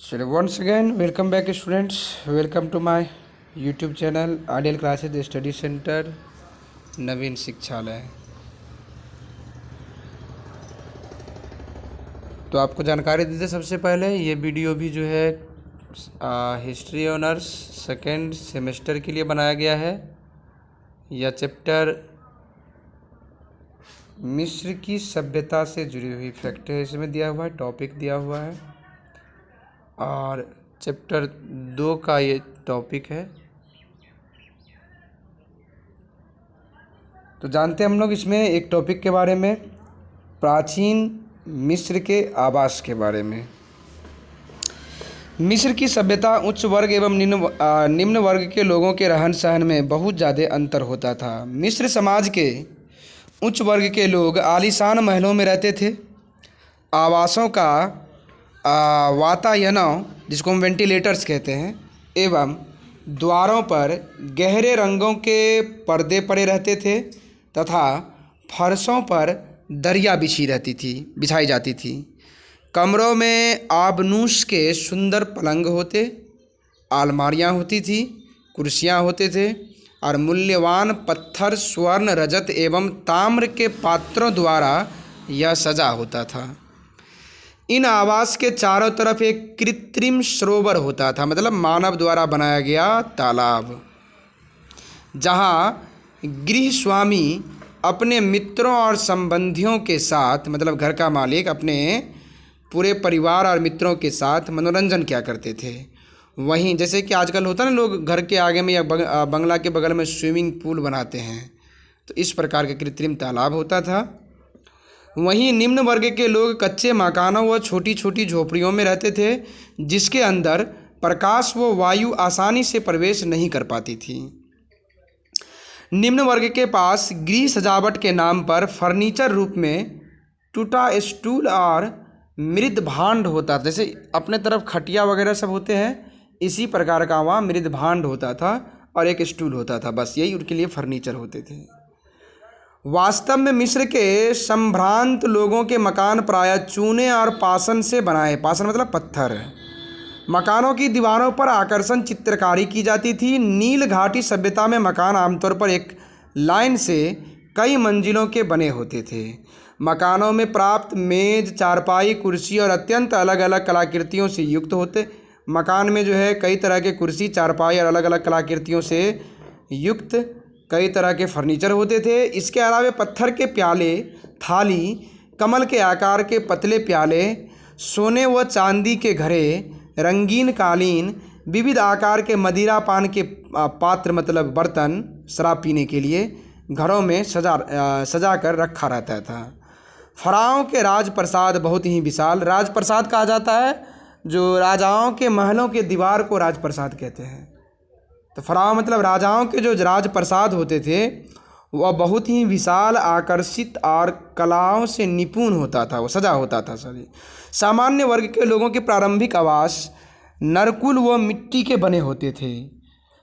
So once again, welcome back students. Welcome to my YouTube channel Ideal Classes Study Center नवीन शिक्षालय। तो आपको जानकारी देते सबसे पहले ये वीडियो भी जो है हिस्ट्री ऑनर्स सेकेंड सेमेस्टर के लिए बनाया गया है। यह चैप्टर मिस्र की सभ्यता से जुड़ी हुई फैक्ट है, इसमें दिया हुआ है, टॉपिक दिया हुआ है और चैप्टर 2 का ये टॉपिक है। तो जानते हैं हम लोग इसमें एक टॉपिक के बारे में, प्राचीन मिस्र के आवास के बारे में। मिस्र की सभ्यता उच्च वर्ग एवं निम्न वर्ग के लोगों के रहन सहन में बहुत ज़्यादा अंतर होता था। मिस्र समाज के उच्च वर्ग के लोग आलीशान महलों में रहते थे। आवासों का वातायन, जिसको हम वेंटिलेटर्स कहते हैं, एवं द्वारों पर गहरे रंगों के पर्दे पड़े रहते थे तथा फर्शों पर दरिया बिछाई जाती थी। कमरों में आबनूस के सुंदर पलंग होते, अलमारियां होती थी, कुर्सियां होते थे और मूल्यवान पत्थर, स्वर्ण, रजत एवं ताम्र के पात्रों द्वारा यह सजा होता था। इन आवास के चारों तरफ एक कृत्रिम सरोवर होता था, मतलब मानव द्वारा बनाया गया तालाब, जहाँ गृह स्वामी अपने मित्रों और संबंधियों के साथ, मतलब घर का मालिक अपने पूरे परिवार और मित्रों के साथ मनोरंजन किया करते थे। वहीं जैसे कि आजकल होता है ना, लोग घर के आगे में या बंगला के बगल में स्विमिंग पूल बनाते हैं, तो इस प्रकार का कृत्रिम तालाब होता था। वहीं निम्न वर्ग के लोग कच्चे मकानों व छोटी छोटी झोपड़ियों में रहते थे, जिसके अंदर प्रकाश व वायु आसानी से प्रवेश नहीं कर पाती थी। निम्न वर्ग के पास गृह सजावट के नाम पर फर्नीचर रूप में टूटा स्टूल और मृद भांड होता था। जैसे अपने तरफ खटिया वगैरह सब होते हैं, इसी प्रकार का वहाँ मृद भांड होता था और एक स्टूल होता था, बस यही उनके लिए फर्नीचर होते थे। वास्तव में मिस्र के संभ्रांत लोगों के मकान प्रायः चूने और पाषाण से बनाए, पाषाण मतलब पत्थर, मकानों की दीवारों पर आकर्षण चित्रकारी की जाती थी। नील घाटी सभ्यता में मकान आमतौर पर एक लाइन से कई मंजिलों के बने होते थे। मकानों में प्राप्त मेज, चारपाई, कुर्सी और अत्यंत अलग अलग कलाकृतियों से युक्त होते। मकान में जो है कई तरह के कुर्सी, चारपाई और अलग अलग कलाकृतियों से युक्त कई तरह के फर्नीचर होते थे। इसके अलावा पत्थर के प्याले, थाली, कमल के आकार के पतले प्याले, सोने व चांदी के घड़े, रंगीन कालीन, विविध आकार के मदिरा पान के पात्र, मतलब बर्तन शराब पीने के लिए घरों में सजा कर रखा रहता था। फ़राओं के राजप्रसाद बहुत ही विशाल, राजप्रसाद कहा जाता है, जो राजाओं के महलों के दीवार को राजप्रसाद कहते हैं। तो फ़राओ मतलब राजाओं के जो राजप्रसाद होते थे वह बहुत ही विशाल, आकर्षित और कलाओं से निपुण होता था, वो सजा होता था सभी। सामान्य वर्ग के लोगों के प्रारंभिक आवास नरकुल व मिट्टी के बने होते थे।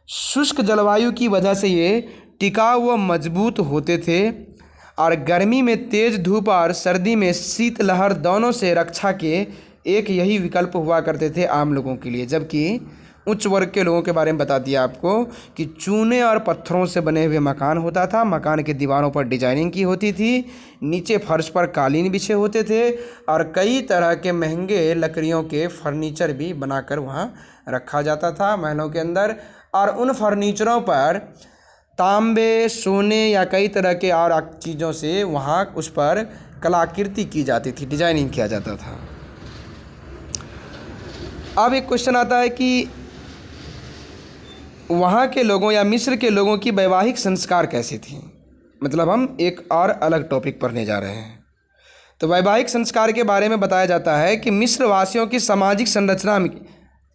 शुष्क जलवायु की वजह से ये टिकाऊ व मजबूत होते थे और गर्मी में तेज धूप और सर्दी में शीतलहर दोनों से रक्षा के एक यही विकल्प हुआ करते थे आम लोगों के लिए। जबकि उच्च वर्ग के लोगों के बारे में बता दिया आपको कि चूने और पत्थरों से बने हुए मकान होता था। मकान के दीवारों पर डिजाइनिंग की होती थी, नीचे फर्श पर कालीन बिछे होते थे और कई तरह के महंगे लकड़ियों के फर्नीचर भी बनाकर वहाँ रखा जाता था महलों के अंदर। और उन फर्नीचरों पर तांबे, सोने या कई तरह के और चीज़ों से वहाँ उस पर कलाकृति की जाती थी, डिजाइनिंग किया जाता था। अब एक क्वेश्चन आता है कि वहाँ के लोगों या मिस्र के लोगों की वैवाहिक संस्कार कैसी थी। मतलब हम एक और अलग टॉपिक पढ़ने जा रहे हैं। तो वैवाहिक संस्कार के बारे में बताया जाता है कि मिस्र वासियों की सामाजिक संरचना में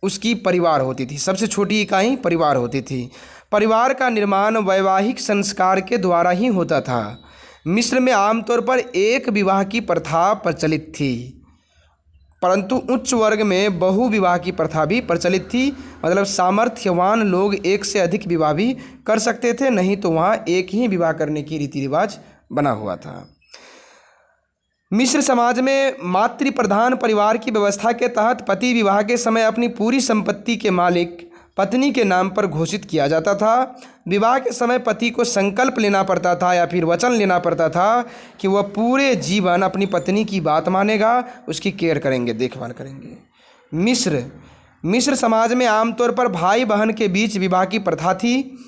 उसकी परिवार होती थी, सबसे छोटी इकाई परिवार होती थी। परिवार का निर्माण वैवाहिक संस्कार के द्वारा ही होता था। मिस्र में आमतौर पर एक विवाह की प्रथा प्रचलित थी, परंतु उच्च वर्ग में बहु विवाह की प्रथा भी प्रचलित थी। मतलब सामर्थ्यवान लोग एक से अधिक विवाह भी कर सकते थे, नहीं तो वहाँ एक ही विवाह करने की रीति रिवाज बना हुआ था। मिस्र समाज में मातृ प्रधान परिवार की व्यवस्था के तहत पति विवाह के समय अपनी पूरी संपत्ति के मालिक पत्नी के नाम पर घोषित किया जाता था। विवाह के समय पति को संकल्प लेना पड़ता था या फिर वचन लेना पड़ता था कि वह पूरे जीवन अपनी पत्नी की बात मानेगा, उसकी केयर करेंगे, देखभाल करेंगे। मिस्र समाज में आमतौर पर भाई बहन के बीच विवाह की प्रथा थी,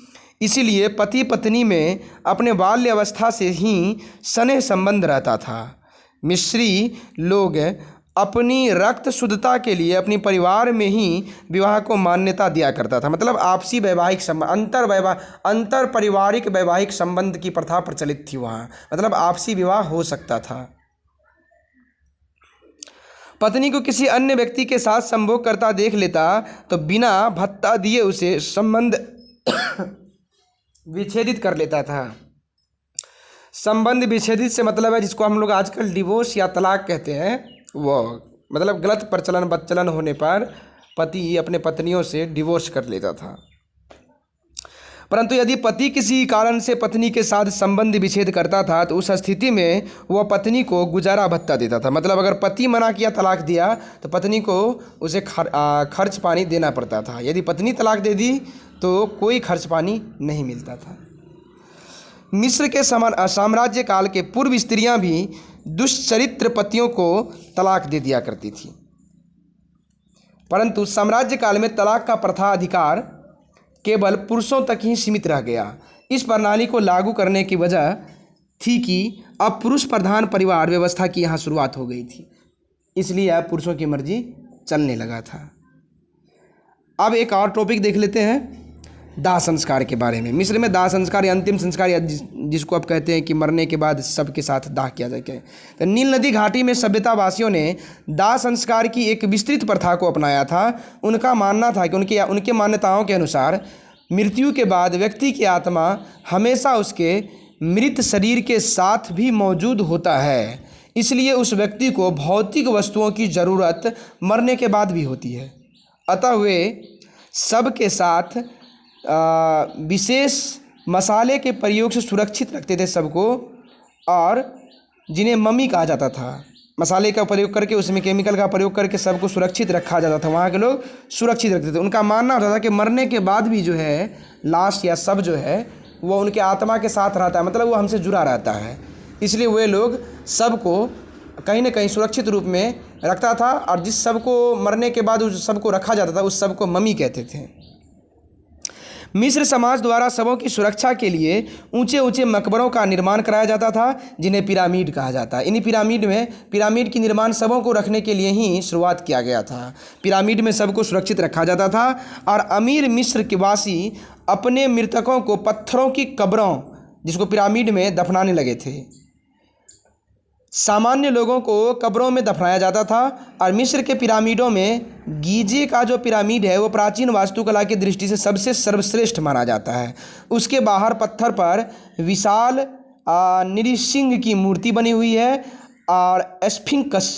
इसीलिए पति पत्नी में अपने बाल्य अवस्था से ही स्नेह संबंध रहता था। मिस्री लोग अपनी रक्त शुद्धता के लिए अपनी परिवार में ही विवाह को मान्यता दिया करता था। मतलब आपसी वैवाहिक संबंध, अंतर पारिवारिक वैवाहिक संबंध की प्रथा प्रचलित थी वहाँ, मतलब आपसी विवाह हो सकता था। पत्नी को किसी अन्य व्यक्ति के साथ संभोग करता देख लेता तो बिना भत्ता दिए उसे संबंध विच्छेदित कर लेता था। संबंध विच्छेदित से मतलब है जिसको हम लोग आजकल डिवोर्स या तलाक कहते हैं, वो मतलब गलत प्रचलन बदचलन होने पर पति अपने पत्नियों से डिवोर्स कर लेता था। परंतु यदि पति किसी कारण से पत्नी के साथ संबंध विच्छेद करता था तो उस स्थिति में वह पत्नी को गुजारा भत्ता देता था। मतलब अगर पति मना किया, तलाक दिया, तो पत्नी को उसे खर्च पानी देना पड़ता था। यदि पत्नी तलाक दे दी तो कोई खर्च पानी नहीं मिलता था। मिस्र के साम्राज्य काल के पूर्व स्त्रियां भी दुष्चरित्र पतियों को तलाक दे दिया करती थी, परंतु साम्राज्य काल में तलाक का प्रथा अधिकार केवल पुरुषों तक ही सीमित रह गया। इस प्रणाली को लागू करने की वजह थी कि अब पुरुष प्रधान परिवार व्यवस्था की यहाँ शुरुआत हो गई थी, इसलिए अब पुरुषों की मर्जी चलने लगा था। अब एक और टॉपिक देख लेते हैं, दाह संस्कार के बारे में। मिस्र में दाह संस्कार या अंतिम संस्कार या जिसको आप कहते हैं कि मरने के बाद सबके साथ दाह किया जाए, तो नील नदी घाटी में सभ्यतावासियों ने दाह संस्कार की एक विस्तृत प्रथा को अपनाया था। उनका मानना था कि उनके मान्यताओं के अनुसार मृत्यु के बाद व्यक्ति की आत्मा हमेशा उसके मृत शरीर के साथ भी मौजूद होता है, इसलिए उस व्यक्ति को भौतिक वस्तुओं की ज़रूरत मरने के बाद भी होती है। अतः वे सबके साथ विशेष मसाले के प्रयोग से सुरक्षित रखते थे सबको, और जिन्हें मम्मी कहा जाता था। मसाले का प्रयोग करके, उसमें केमिकल का प्रयोग करके सबको सुरक्षित रखा जाता था। वहाँ के लोग सुरक्षित रखते थे। उनका मानना होता था कि मरने के बाद भी जो है लाश या शव जो है वो उनके आत्मा के साथ रहता है, मतलब वो हमसे जुड़ा रहता है। इसलिए वे लोग सबको कहीं ना कहीं सुरक्षित रूप में रखता था, और जिस शव को मरने के बाद उस शव को रखा जाता था उस शव को मम्मी कहते थे। मिस्र समाज द्वारा शवों की सुरक्षा के लिए ऊंचे ऊंचे मकबरों का निर्माण कराया जाता था, जिन्हें पिरामिड कहा जाता है। इन्हीं पिरामिड की निर्माण शवों को रखने के लिए ही शुरुआत किया गया था। पिरामिड में सबको सुरक्षित रखा जाता था, और अमीर मिस्र के वासी अपने मृतकों को पत्थरों की कब्रों, जिसको पिरामिड में दफनाने लगे थे। सामान्य लोगों को कब्रों में दफनाया जाता था, और मिस्र के पिरामिडों में गीजे का जो पिरामिड है वो प्राचीन वास्तुकला की दृष्टि से सबसे सर्वश्रेष्ठ माना जाता है। उसके बाहर पत्थर पर विशाल नृसिंह की मूर्ति बनी हुई है, और स्फिंक्स,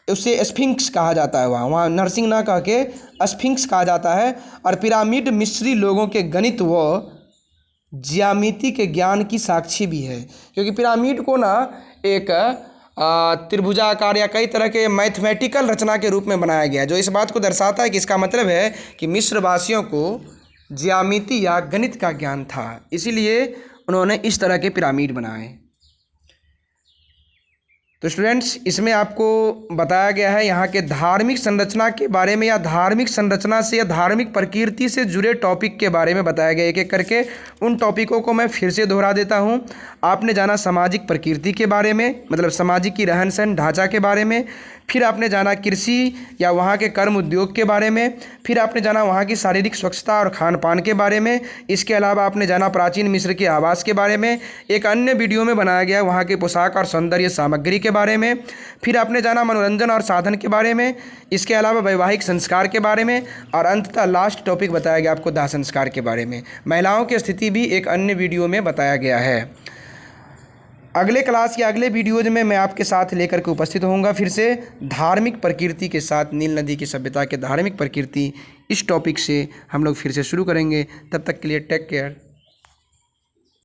उसे स्फिंक्स कहा जाता है। वहाँ नरसिंह ना कह के स्फिंक्स कहा जाता है। और पिरामिड मिस्री लोगों के गणित व ज्यामिति के ज्ञान की साक्षी भी है, क्योंकि पिरामिड को ना एक त्रिभुजाकार या कई तरह के मैथमेटिकल रचना के रूप में बनाया गया है, जो इस बात को दर्शाता है कि इसका मतलब है कि मिस्र वासियों को ज्यामिति या गणित का ज्ञान था, इसीलिए उन्होंने इस तरह के पिरामिड बनाए। तो स्टूडेंट्स, इसमें आपको बताया गया है यहाँ के धार्मिक संरचना के बारे में, या धार्मिक संरचना से या धार्मिक प्रकृति से जुड़े टॉपिक के बारे में बताया गया एक एक करके। उन टॉपिकों को मैं फिर से दोहरा देता हूँ। आपने जाना सामाजिक प्रकृति के बारे में, मतलब सामाजिक की रहन सहन ढांचा के बारे में। फिर आपने जाना कृषि या वहाँ के कर्म उद्योग के बारे में। फिर आपने जाना वहाँ की शारीरिक स्वच्छता और खान पान के बारे में। इसके अलावा आपने जाना प्राचीन मिस्र के आवास के बारे में। एक अन्य वीडियो में बनाया गया वहाँ के पोशाक और सौंदर्य सामग्री के बारे में। फिर आपने जाना मनोरंजन और साधन के बारे में। इसके अलावा वैवाहिक संस्कार के बारे में, और अंततः लास्ट टॉपिक बताया गया आपको दाह संस्कार के बारे में। महिलाओं की स्थिति भी एक अन्य वीडियो में बताया गया है। अगले क्लास या अगले वीडियोज में मैं आपके साथ लेकर के उपस्थित होऊंगा फिर से धार्मिक प्रकृति के साथ। नील नदी की सभ्यता के धार्मिक प्रकृति, इस टॉपिक से हम लोग फिर से शुरू करेंगे। तब तक के लिए टेक केयर।